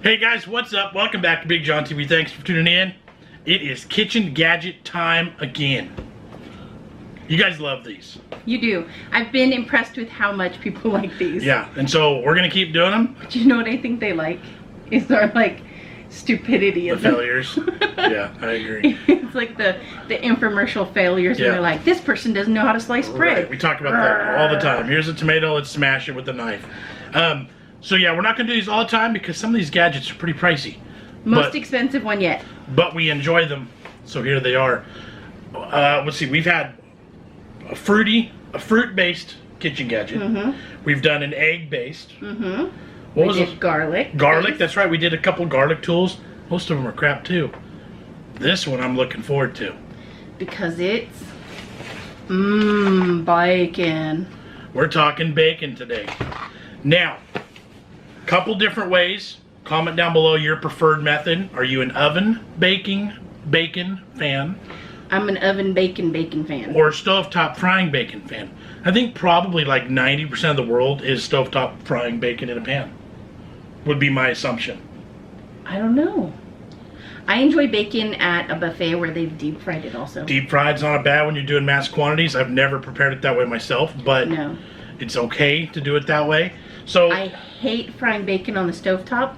Hey guys, what's up? Welcome back to BigJon TV. Thanks for tuning in. It is kitchen gadget time again. You guys love these. You do. I've been impressed with how much people like these. Yeah, and so we're gonna keep doing them. Do you know what I think they like? Is our stupidity. The failures. Yeah, I agree. It's like the infomercial failures where they're like, this person doesn't know how to slice bread. Right. We talk about that all the time. Here's a tomato, let's smash it with a knife. So yeah, we're not gonna do these all the time because some of these gadgets are pretty pricey. Most expensive one yet. But we enjoy them, so here they are. Let's see, we've had a fruit-based kitchen gadget. Mm-hmm. We've done an egg-based. Mm-hmm. What was it? Garlic. Garlic, that's right. We did a couple garlic tools. Most of them are crap too. This one I'm looking forward to. Because it's bacon. We're talking bacon today. Now, couple different ways. Comment down below your preferred method. Are you an oven baking bacon fan? I'm an oven bacon fan. Or stovetop frying bacon fan. I think probably like 90% of the world is stovetop frying bacon in a pan. Would be my assumption. I don't know. I enjoy bacon at a buffet where they've deep fried it also. Deep fried's not bad when you're doing mass quantities. I've never prepared it that way myself, but no. It's okay to do it that way. So I hate frying bacon on the stovetop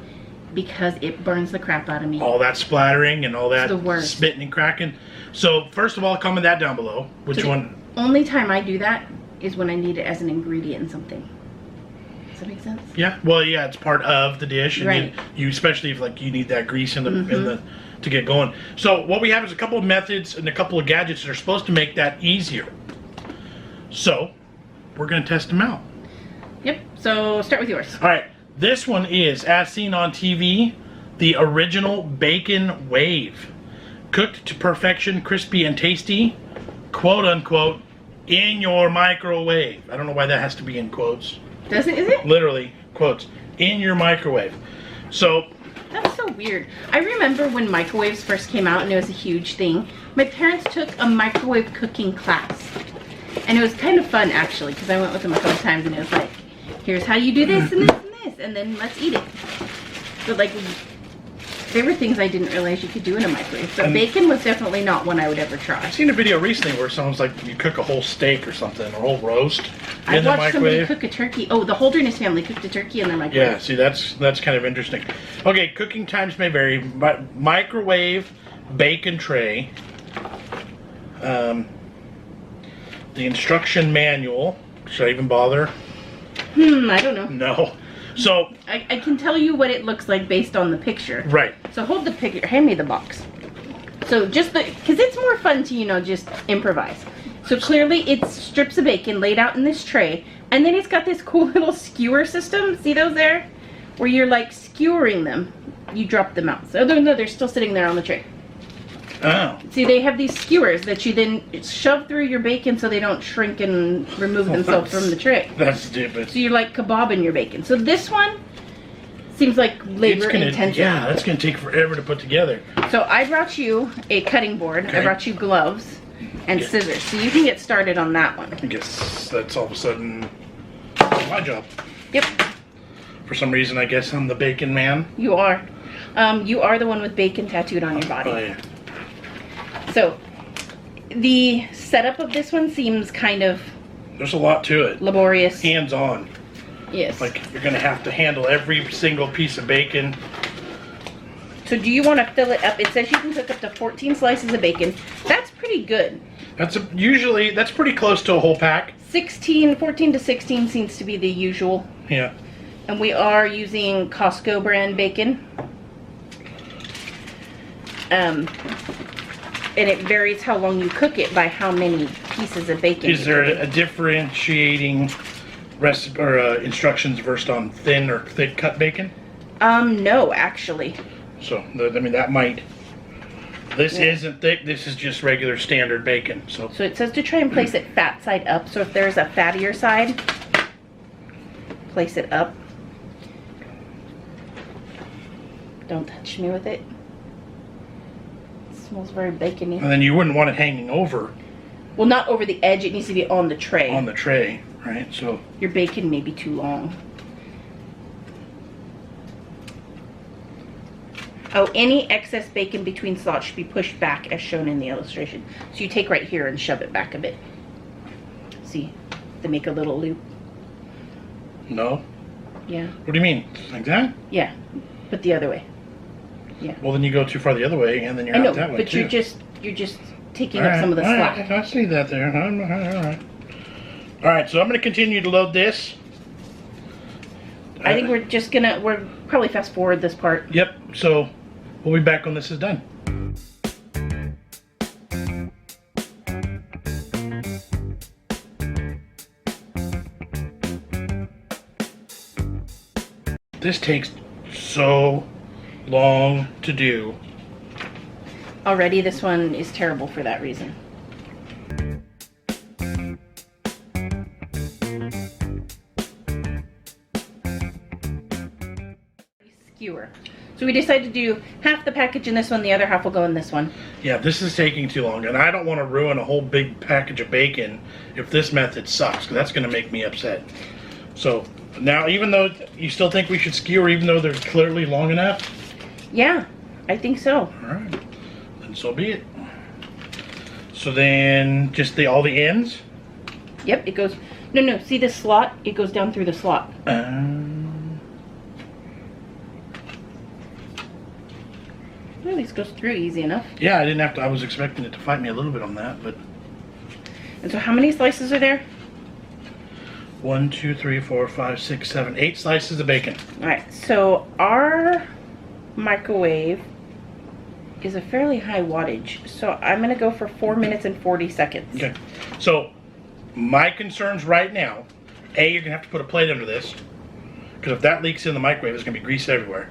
because it burns the crap out of me. All that splattering and all that worst. spitting and cracking. So first of all, comment that down below. Which one? Only time I do that is when I need it as an ingredient in something. Does that make sense? Yeah. Well, yeah, it's part of the dish, and right. you especially if you need that grease in the to get going. So what we have is a couple of methods and a couple of gadgets that are supposed to make that easier. So we're going to test them out. Yep. So start with yours. All right. This one is, as seen on TV, the original bacon wave. Cooked to perfection, crispy and tasty, quote unquote, in your microwave. I don't know why that has to be in quotes. Doesn't, is it? Literally, quotes, in your microwave. So. That's so weird. I remember when microwaves first came out and it was a huge thing. My parents took a microwave cooking class. And it was kind of fun actually, because I went with them a couple times and it was like, here's how you do this and this and this, and then let's eat it. But there were things I didn't realize you could do in a microwave. So bacon was definitely not one I would ever try. I've seen a video recently where someone's like, you cook a whole steak or something, or a whole roast I in the watched somebody microwave. cook a turkey. Oh, the Holderness family cooked a turkey in their microwave. Yeah, see, that's kind of interesting. Okay, cooking times may vary, but microwave bacon tray. The instruction manual. Should I even bother? I don't know. No. So I can tell you what it looks like based on the picture. Right. So hold the picture. Hand me the box. So just because it's more fun to just improvise. So clearly it's strips of bacon laid out in this tray, and then it's got this cool little skewer system. See those there? Where you're like skewering them. You drop them out. So no, they're still sitting there on the tray. Oh. See, they have these skewers that you then shove through your bacon so they don't shrink and remove themselves from the tray. That's stupid. So you're like kebabbing your bacon. So this one seems like labor intensive. Yeah, that's going to take forever to put together. So I brought you a cutting board. Okay. I brought you gloves and scissors. So you can get started on that one. I guess that's all of a sudden my job. Yep. For some reason, I guess I'm the bacon man. You are. You are the one with bacon tattooed on your body. Oh, yeah. So, the setup of this one seems kind of... There's a lot to it. Laborious. Hands-on. Yes. Like, you're going to have to handle every single piece of bacon. So, do you want to fill it up? It says you can cook up to 14 slices of bacon. That's pretty good. That's pretty close to a whole pack. 14 to 16 seems to be the usual. Yeah. And we are using Costco brand bacon. And it varies how long you cook it by how many pieces of bacon. Is there a differentiating recipe or instructions versed on thin or thick cut bacon? No, actually. So, I mean, that might... This isn't thick. This is just regular standard bacon. So it says to try and place it fat side up. So if there's a fattier side, place it up. Don't touch me with it. It smells very bacony. And then you wouldn't want it hanging over. Well, not over the edge. It needs to be on the tray. On the tray, right? So your bacon may be too long. Oh, any excess bacon between slots should be pushed back as shown in the illustration. So you take right here and shove it back a bit. See, they make a little loop. No. Yeah. What do you mean? Like that? Yeah, but the other way. Yeah. Well, then you go too far the other way, and then you're out that way but too. you're just taking up some of the slack. Right, I see that there. All right. All right, so I'm going to continue to load this. I think we're probably fast forward this part. Yep. So we'll be back when this is done. This takes so long to do. Already this one is terrible for that reason. Skewer. So we decided to do half the package in this one, the other half will go in this one. Yeah, this is taking too long, and I don't want to ruin a whole big package of bacon if this method sucks, because that's going to make me upset. So now, even though you still think we should skewer, even though they're clearly long enough? Yeah, I think so. All right, then so be it. So then, just all the ends? Yep, it goes. No. See this slot? It goes down through the slot. Well, this goes through easy enough. Yeah, I didn't have to. I was expecting it to fight me a little bit on that, but. And so, how many slices are there? 1, 2, 3, 4, 5, 6, 7, 8 slices of bacon. All right. So our microwave is a fairly high wattage, so I'm gonna go for 4 minutes and 40 seconds. Okay. So my concerns right now: A, you're gonna have to put a plate under this, because if that leaks in the microwave, it's gonna be grease everywhere.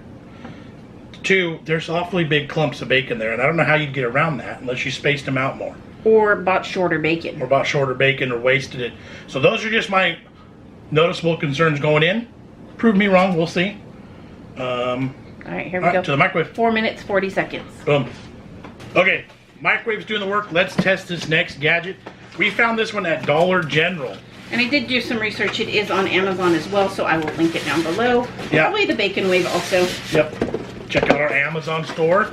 2, there's awfully big clumps of bacon there, and I don't know how you'd get around that unless you spaced them out more. Or bought shorter bacon. Or bought shorter bacon or wasted it. So those are just my noticeable concerns going in. Prove me wrong, we'll see. All right, here we go. To the microwave. 4 minutes, 40 seconds. Boom. Okay, microwave's doing the work. Let's test this next gadget. We found this one at Dollar General. And I did do some research. It is on Amazon as well, so I will link it down below. Yeah. Probably the Bacon Wave also. Yep. Check out our Amazon store.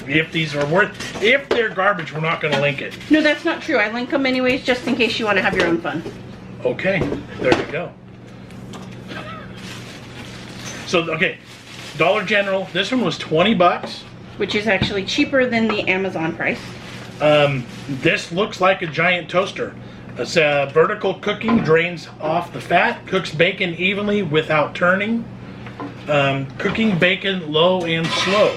If these are worth, if they're garbage, we're not going to link it. No, that's not true. I link them anyways, just in case you want to have your own fun. Okay, there we go. So, okay, Dollar General. This one was 20 bucks. Which is actually cheaper than the Amazon price. This looks like a giant toaster. It's vertical cooking, drains off the fat, cooks bacon evenly without turning. Cooking bacon low and slow.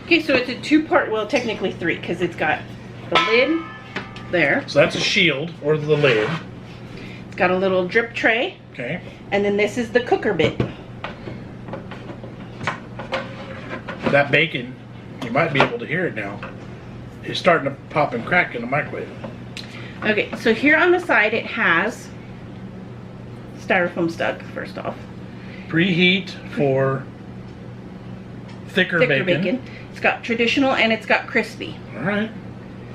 Okay, so it's a 2-part, well, technically 3, because it's got the lid there. So that's a shield, or the lid. It's got a little drip tray. Okay. And then this is the cooker bit. That bacon, you might be able to hear it now, is starting to pop and crack in the microwave. Okay, so here on the side it has styrofoam stuck, first off. Preheat for thicker bacon. It's got traditional and it's got crispy. Alright.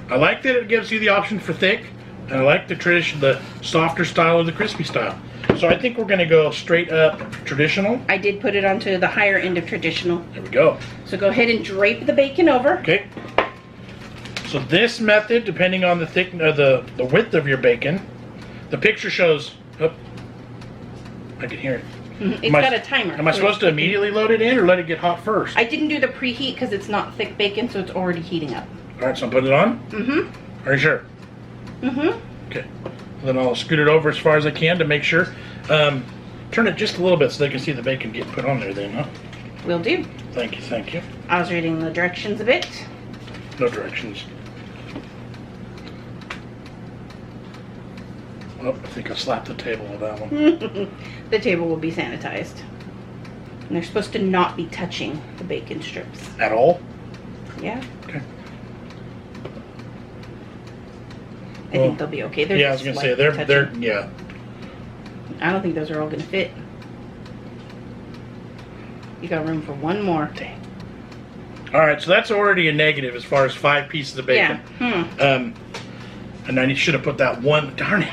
I like that it gives you the option for thick, and I like the softer style or the crispy style. So I think we're going to go straight up traditional. I did put it onto the higher end of traditional. There we go. So go ahead and drape the bacon over. Okay. So this method, depending on the width of your bacon, the picture shows. Oh, I can hear it. It's got a timer. Am I supposed to immediately load it in or let it get hot first? I didn't do the preheat because it's not thick bacon, so it's already heating up. All right, so I'm putting it on? Mm-hmm. Are you sure? Mm-hmm. Okay. Then I'll scoot it over as far as I can to make sure. Turn it just a little bit so they can see the bacon get put on there then, huh? Will do. Thank you, thank you. I was reading the directions a bit. No directions. Oh, I think I slapped the table with that one. The table will be sanitized. And they're supposed to not be touching the bacon strips. At all? Yeah. Okay. I think they'll be okay. They're Yeah, I was gonna say they're yeah. I don't think those are all gonna fit. You got room for one more. Dang. All right, so that's already a negative as far as 5 pieces of bacon. Yeah. And I should have put that one. Darn it.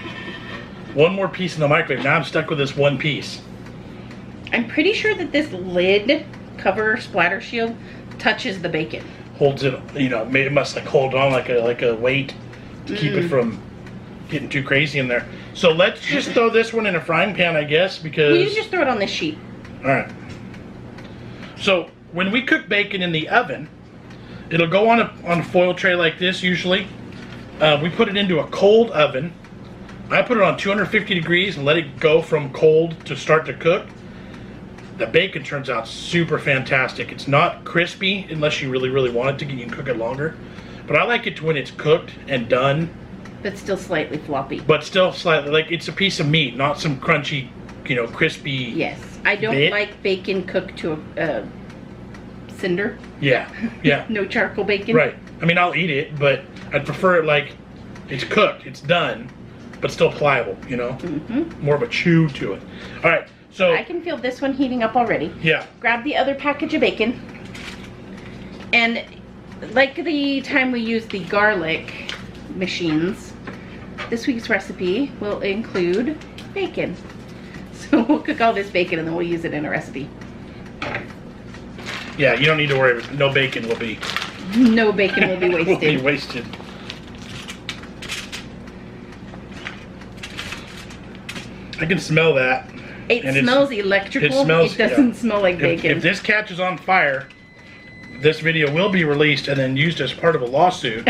One more piece in the microwave. Now I'm stuck with this one piece. I'm pretty sure that this lid cover splatter shield touches the bacon. Holds it, you know, it must like hold on like a weight to keep it from getting too crazy in there. So let's just throw this one in a frying pan, I guess, because... Well, you just throw it on this sheet. Alright. So, when we cook bacon in the oven, it'll go on a foil tray like this, usually. We put it into a cold oven. I put it on 250 degrees and let it go from cold to start to cook. The bacon turns out super fantastic. It's not crispy unless you really, really want it to. You can cook it longer. But I like it to when it's cooked and done. But still slightly floppy. But still slightly, like it's a piece of meat, not some crunchy, you know, crispy. Yes, I don't like bacon cooked to a cinder. Yeah, yeah. No charcoal bacon. Right. I mean, I'll eat it, but I'd prefer it like it's cooked, it's done, but still pliable, you know? More of a chew to it. All right, so... I can feel this one heating up already. Yeah. Grab the other package of bacon. And like the time we used the garlic machines, this week's recipe will include bacon. So we'll cook all this bacon and then we'll use it in a recipe. Yeah, you don't need to worry. No bacon will be... No bacon will be wasted. Will be wasted. I can smell that. It smells electrical. It doesn't smell like bacon. If this catches on fire, this video will be released and then used as part of a lawsuit.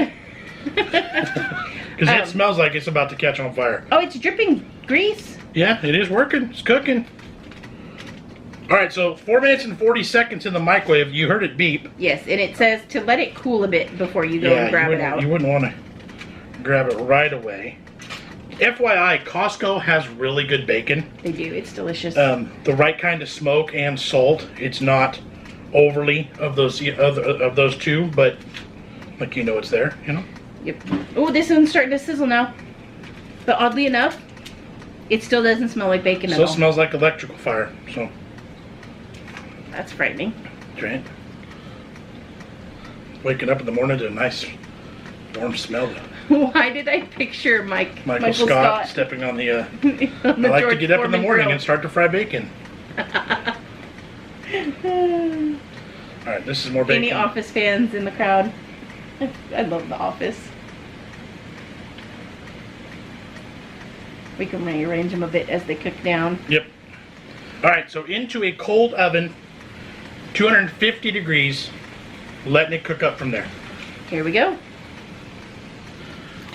Because it smells like it's about to catch on fire. Oh, it's dripping grease. Yeah, it is working. It's cooking. All right, so 4 minutes and 40 seconds in the microwave. You heard it beep. Yes, and it says to let it cool a bit before you go and grab it out. You wouldn't want to grab it right away. FYI, Costco has really good bacon. They do. It's delicious. The right kind of smoke and salt. It's not overly of those two, but like you know it's there, you know. Yep. Oh, this one's starting to sizzle now. But oddly enough, it still doesn't smell like bacon at all. Still smells like electrical fire. So that's frightening. Right. Waking up in the morning to a nice warm smell. Why did I picture Michael Scott stepping on the... I like to get up in the morning and start to fry bacon. Alright, this is more bacon. Any Office fans in the crowd? I love The Office. We can rearrange them a bit as they cook down. Yep. Alright, so into a cold oven, 250 degrees, letting it cook up from there. Here we go.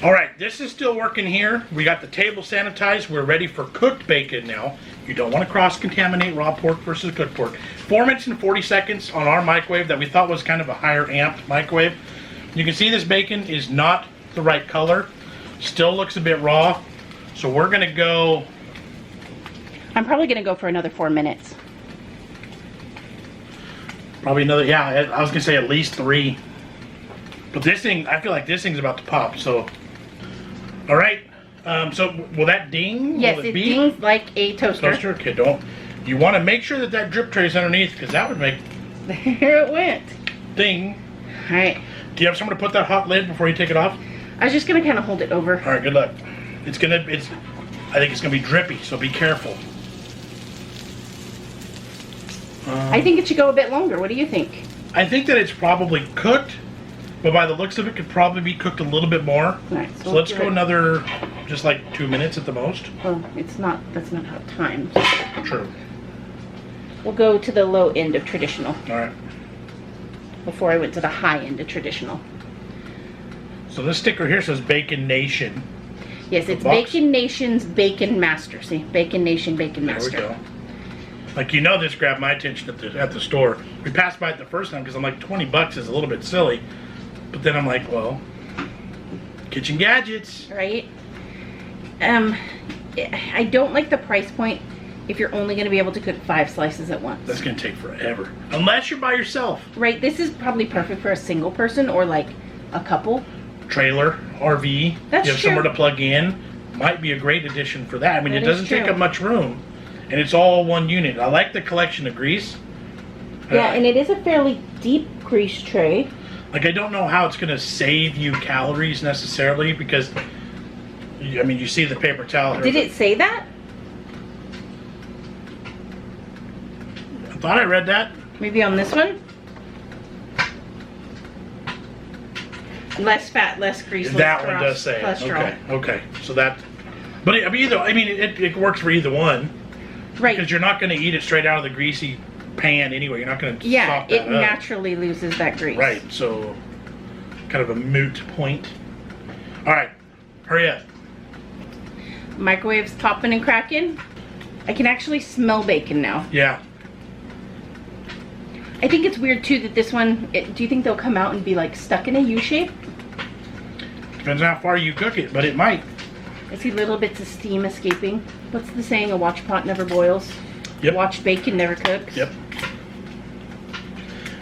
Alright, this is still working here. We got the table sanitized. We're ready for cooked bacon now. You don't want to cross-contaminate raw pork versus cooked pork. 4 minutes and 40 seconds on our microwave that we thought was kind of a higher amped microwave. You can see this bacon is not the right color. Still looks a bit raw. So we're going to go... I'm probably going to go for another 4 minutes. Probably another, yeah, I was going to say at least 3. But this thing, I feel like this thing's about to pop, so... All right, so will that ding? Yes, it dings like a toaster. Toaster? Okay, don't. You want to make sure that that drip tray is underneath, because that would make... There it went. Ding. All right. Do you have someone to put that hot lid before you take it off? I was just going to kind of hold it over. All right, good luck. I think it's going to be drippy, so be careful. I think it should go a bit longer. What do you think? I think that it's probably cooked, but by the looks of it, could probably be cooked a little bit more. Right, so let's go another, just like 2 minutes at the most. Well, it's not, that's not how time. True. We'll go to the low end of traditional. All right. Before I went to the high end of traditional. So this sticker here says Bacon Nation. Yes, it's Bacon Nation's Bacon Master. See, Bacon Nation, Bacon Master. There we go. Like, you know, this grabbed my attention at the store. We passed by it the first time because I'm like, $20 is a little bit silly. But then I'm like, well, kitchen gadgets. Right. I don't like the price point if you're only going to be able to cook 5 slices at once. That's going to take forever. Unless you're by yourself. Right. This is probably perfect for a single person or like a couple. Trailer, RV. That's you have true. somewhere to plug in. Might be a great addition for that. I mean, it doesn't take up much room. And it's all one unit. I like the collection of grease. Yeah, and it is a fairly deep grease tray. Like, I don't know how it's going to save you calories necessarily because, I mean, you see the paper towel here. Did it say that? I thought I read that. Maybe on this one? Less fat, less grease. That one does say it. Okay. Okay. So that, but it works for either one. Right. Because you're not going to eat it straight out of the greasy pan anyway. You're not going to. Yeah, it naturally loses that grease. Right. So, kind of a moot point. All right. Hurry up. Microwave's popping and cracking. I can actually smell bacon now. Yeah. I think it's weird too that this one, do you think they'll come out and be like stuck in a U shape? Depends on how far you cook it, but it might. I see little bits of steam escaping. What's the saying? A watch pot never boils. Yep. Watch bacon never cooks. Yep.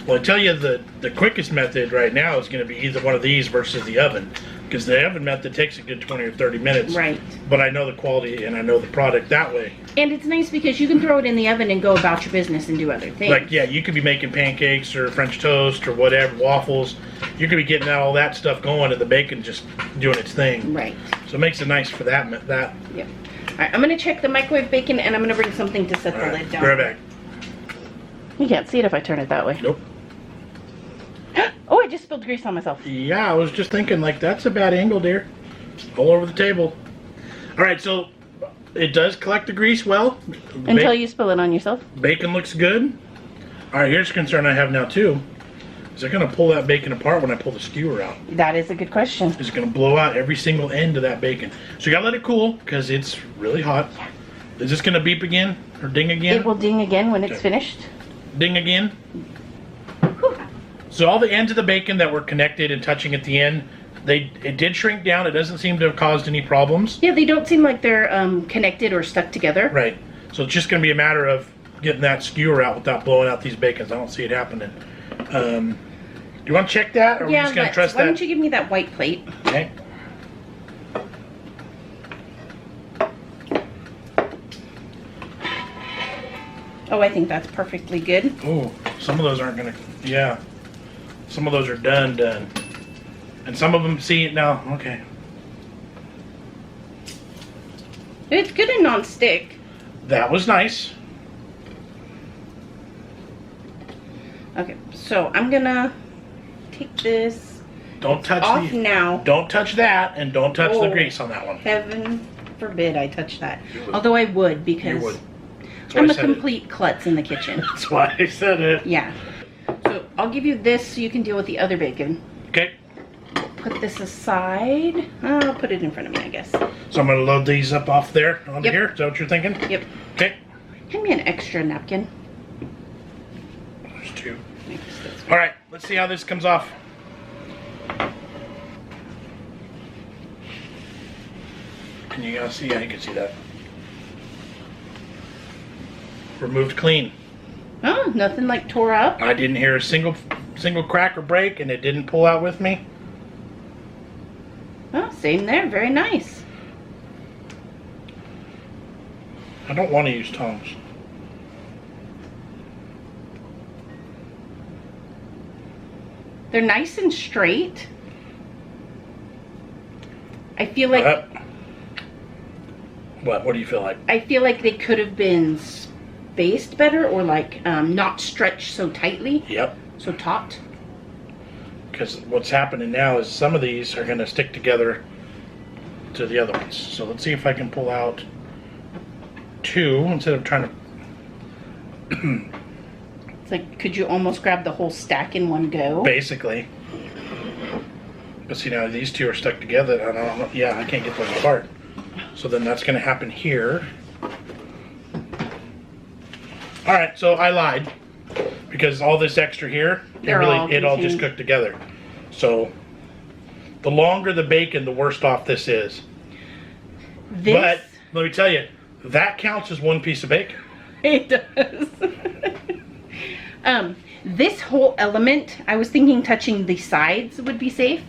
Well, I tell you, the quickest method right now is going to be either one of these versus the oven. Because the oven method takes a good 20 or 30 minutes. Right. But I know the quality and I know the product that way. And it's nice because you can throw it in the oven and go about your business and do other things. Like, yeah, you could be making pancakes or French toast or whatever, waffles. You could be getting all that stuff going and the bacon just doing its thing. Right. So it makes it nice for that. Yep. All right, I'm going to check the microwave bacon and I'm going to bring something to set the lid down. Be right back. You can't see it if I turn it that way. Nope. Oh, I just spilled grease on myself. Yeah, I was just thinking, like, that's a bad angle, dear. All over the table. All right, so it does collect the grease well. Until you spill it on yourself. Bacon looks good. All right, here's a concern I have now, too. Is it going to pull that bacon apart when I pull the skewer out? That is a good question. Is it going to blow out every single end of that bacon? So you got to let it cool because it's really hot. Is this going to beep again or ding again? It will ding again when it's finished. Ding again. Whew. So all the ends of the bacon that were connected and touching at the end, it did shrink down. It doesn't seem to have caused any problems. Yeah, they don't seem like they're connected or stuck together. Right. So it's just going to be a matter of getting that skewer out without blowing out these bacons. I don't see it happening. Do you want to check that, or are we just going to trust that? Why don't you give me that white plate? Okay. Oh, I think that's perfectly good. Oh, some of those aren't going to, yeah. Some of those are done. And some of them, see it now, okay. It's good and non-stick. That was nice. Okay, so I'm gonna take this Don't touch off now. Don't touch that, and don't touch the grease on that one. Heaven forbid I touch that. Although I would, because I'm a complete klutz in the kitchen. That's why I said it. Yeah. So I'll give you this so you can deal with the other bacon. Okay. Put this aside. I'll put it in front of me, I guess. So I'm going to load these up off there onto here. Is that what you're thinking? Yep. Okay. Hand me an extra napkin. There's two. All right. Let's see how this comes off. Can you guys see? Yeah, you can see that. Removed clean. Oh, nothing like tore up. I didn't hear a single crack or break, and it didn't pull out with me. Oh, same there. Very nice. I don't want to use tongs. They're nice and straight. I feel like... What do you feel like? I feel like they could have been spaced better, or like not stretched so tightly. Yep. So taut. Because what's happening now is some of these are going to stick together to the other ones. So let's see if I can pull out two instead of trying to... It's like, could you almost grab the whole stack in one go? Basically. But see, now these two are stuck together. I don't know. Yeah, I can't get those apart. So then that's going to happen here. All right, so I lied. Because all this extra here, it all just cooked together. So the longer the bacon, the worse off this is. But let me tell you, that counts as one piece of bacon. It does. This whole element, I was thinking touching the sides would be safe.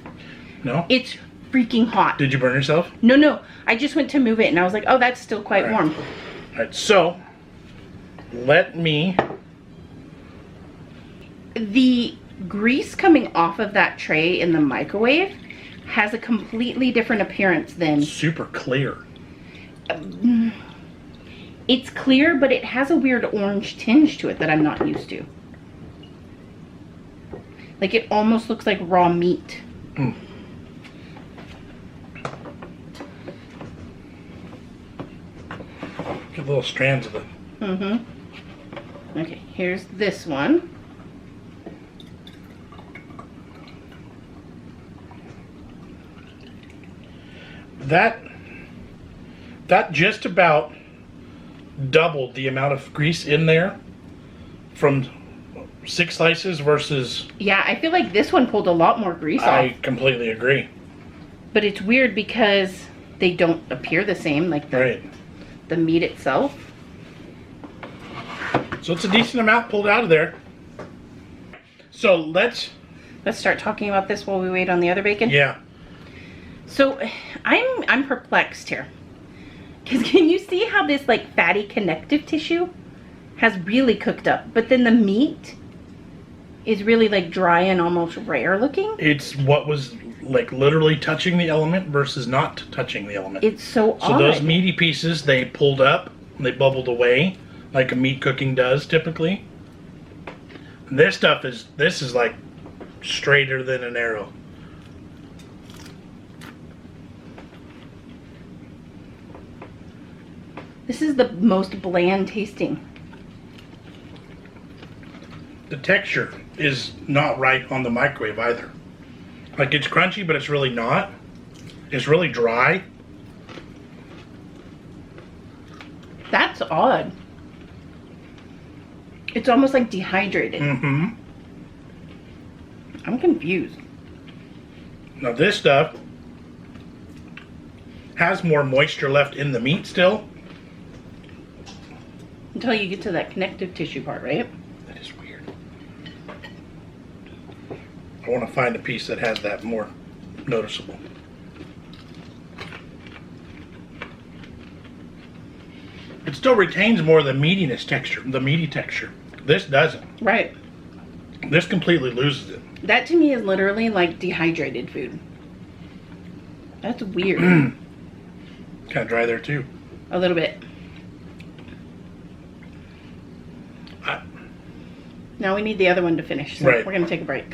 No. It's freaking hot. Did you burn yourself? No. I just went to move it and I was like, oh, that's still quite warm. All right, so let me... The grease coming off of that tray in the microwave has a completely different appearance than... Super clear. It's clear, but it has a weird orange tinge to it that I'm not used to. Like, it almost looks like raw meat. Get little strands of it. Mm-hmm. Okay, here's this one. That just about doubled the amount of grease in there from 6 slices versus... Yeah, I feel like this one pulled a lot more grease off. I completely agree. But it's weird because they don't appear the same, like the meat itself. So it's a decent amount pulled out of there. So let's start talking about this while we wait on the other bacon. Yeah. So I'm perplexed here. Because can you see how this like fatty connective tissue has really cooked up, but then the meat is really like dry and almost rare looking? It's what was like literally touching the element versus not touching the element. It's so odd. So those meaty pieces, they pulled up and they bubbled away like a meat cooking does typically. And this is like straighter than an arrow. This is the most bland tasting. The texture is not right on the microwave either. Like it's crunchy, but it's really not. It's really dry. That's odd. It's almost like dehydrated. Mm-hmm. I'm confused. Now this stuff has more moisture left in the meat still. Until you get to that connective tissue part, right? That is weird. I want to find a piece that has that more noticeable. It still retains more of the meatiness texture, the meaty texture. This doesn't. Right. This completely loses it. That to me is literally like dehydrated food. That's weird. Kind of dry there too. A little bit. Now we need the other one to finish, so right. We're going to take a break.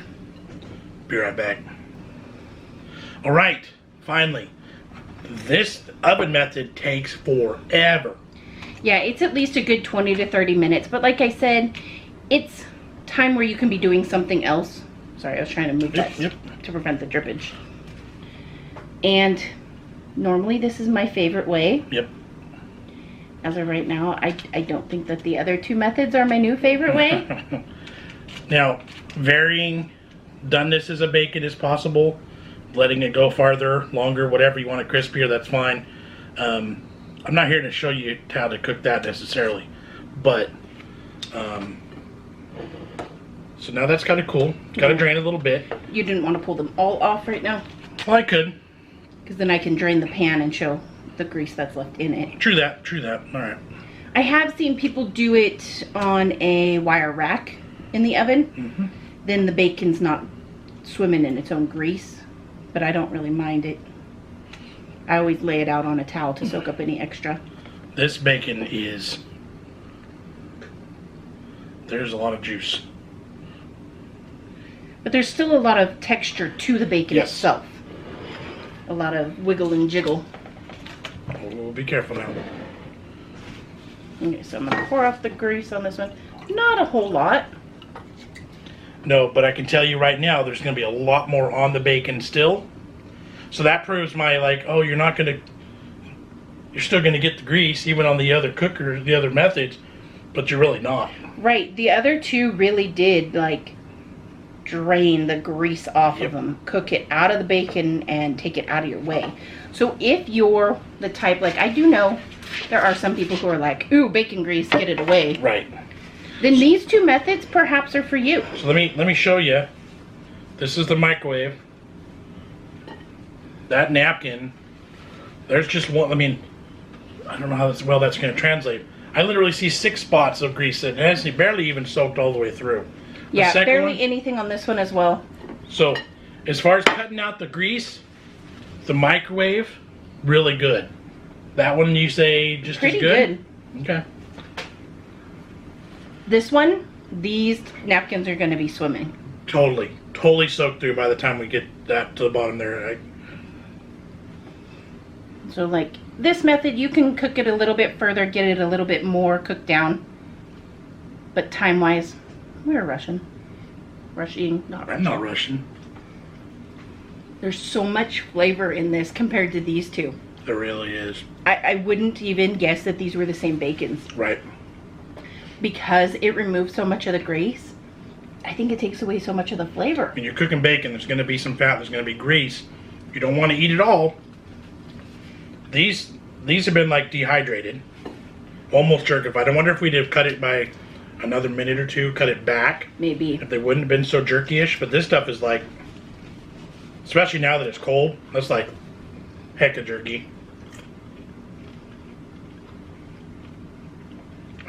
Be right back. All right, finally. This oven method takes forever. Yeah, it's at least a good 20 to 30 minutes. But like I said, it's time where you can be doing something else. Sorry, I was trying to move that to prevent the drippage. And normally this is my favorite way. Yep. As of right now, I don't think that the other two methods are my new favorite way. Now, varying doneness as a bacon is possible. Letting it go farther, longer, whatever you want it crispier, that's fine. I'm not here to show you how to cook that necessarily. But, so now that's kind of cool. Got to drain a little bit. You didn't want to pull them all off right now? Well, I could. Because then I can drain the pan and show the grease that's left in it. True that, true that. All right. I have seen people do it on a wire rack in the oven. Mm-hmm. Then the bacon's not swimming in its own grease, but I don't really mind it. I always lay it out on a towel to soak up any extra. This bacon is, there's a lot of juice. But there's still a lot of texture to the bacon Yes. itself. A lot of wiggle and jiggle. We'll be careful now. Okay, so I'm going to pour off the grease on this one. Not a whole lot. No, but I can tell you right now, there's going to be a lot more on the bacon still. So that proves my, like, oh, you're still going to get the grease, even on the other cooker, the other methods, but you're really not. Right, the other two really did, like, drain the grease off of them. Cook it out of the bacon and take it out of your way. So if you're the type, like, I do know there are some people who are like, ooh, bacon grease, get it away. Right. Then these two methods perhaps are for you. So let me show you. This is the microwave. That napkin, there's just one. I mean, I don't know how that's going to translate. I literally see 6 spots of grease and it's barely even soaked all the way through. Yeah, barely anything on this one as well. So, as far as cutting out the grease, the microwave, really good. That one you say just pretty as good? Good. Okay. This one, these napkins are going to be swimming. Totally soaked through by the time we get that to the bottom there. So like this method, you can cook it a little bit further, get it a little bit more cooked down. But time-wise, we're rushing. Not rushing. I'm not rushing. There's so much flavor in this compared to these two. There really is. I wouldn't even guess that these were the same bacons. Right. Because it removes so much of the grease. I think it takes away so much of the flavor. When you're cooking bacon, there's going to be some fat, there's going to be grease. You don't want to eat it all. These have been like dehydrated. Almost jerkified. I wonder if we'd have cut it by another minute or two, cut it back. Maybe. If they wouldn't have been so jerky-ish. But this stuff is like, especially now that it's cold, that's like hecka jerky.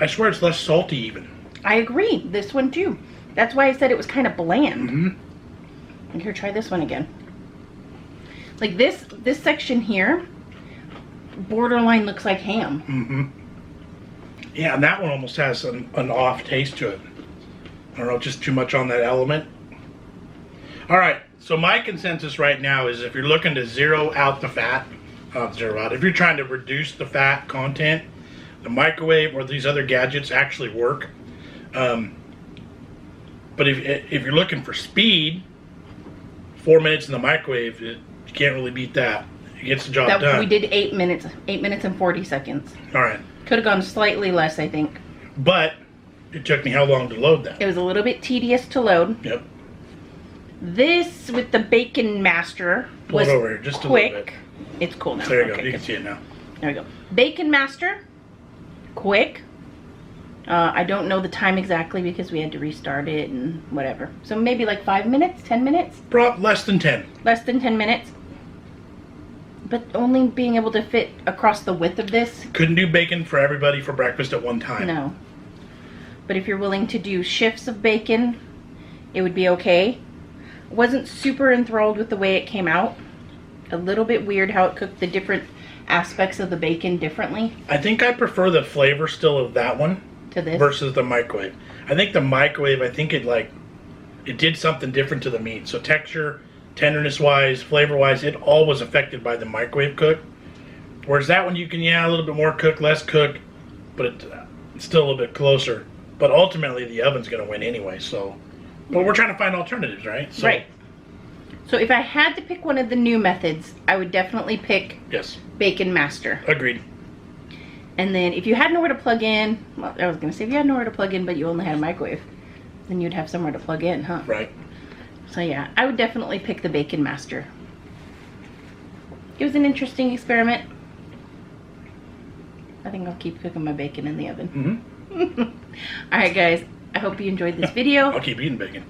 I swear it's less salty even. I agree. This one too. That's why I said it was kind of bland. Mm-hmm. And here, try this one again. Like this section here, borderline looks like ham. Mm-hmm. Yeah, and that one almost has an off taste to it. I don't know, just too much on that element. All right, so my consensus right now is if you're looking to zero out the fat, if you're trying to reduce the fat content, the microwave or these other gadgets actually work. But if you're looking for speed, 4 minutes in the microwave, you can't really beat that. It gets the job done. We did 8 minutes and 40 seconds. All right. Could have gone slightly less, I think. But it took me how long to load that? It was a little bit tedious to load. Yep. This with the Bacon Master was Pull it over here just quick. a little bit. It's cool now. There you Okay, go. You good. can see it now. There we go. Bacon Master, quick. I don't know the time exactly because we had to restart it and whatever. So maybe like 5 minutes, 10 minutes? Less than 10. Less than 10 minutes. But only being able to fit across the width of this. Couldn't do bacon for everybody for breakfast at one time. No. But if you're willing to do shifts of bacon, it would be okay. Wasn't super enthralled with the way it came out. A little bit weird how it cooked the different aspects of the bacon differently. I think I prefer the flavor still of that one to this versus the microwave. I think the microwave, it did something different to the meat. So texture, tenderness wise, flavor wise, it all was affected by the microwave cook. Whereas that one you can, a little bit more cook, less cook, but it's still a little bit closer. But ultimately the oven's going to win anyway. So, but we're trying to find alternatives, right? So, right. So if I had to pick one of the new methods, I would definitely pick Bacon Master. Agreed. And then if you had nowhere to plug in, well, I was going to say if you had nowhere to plug in but you only had a microwave, then you'd have somewhere to plug in, huh? Right. So yeah, I would definitely pick the Bacon Master. It was an interesting experiment. I think I'll keep cooking my bacon in the oven. Mm-hmm. Alright guys, I hope you enjoyed this video. I'll keep eating bacon.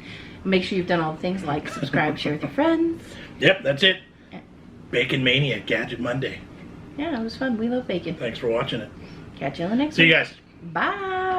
Make sure you've done all the things like subscribe, share with your friends. Yep, that's it. Bacon Mania, Gadget Monday. Yeah, it was fun. We love bacon. Thanks for watching it. Catch you on the next one. See you guys. Bye.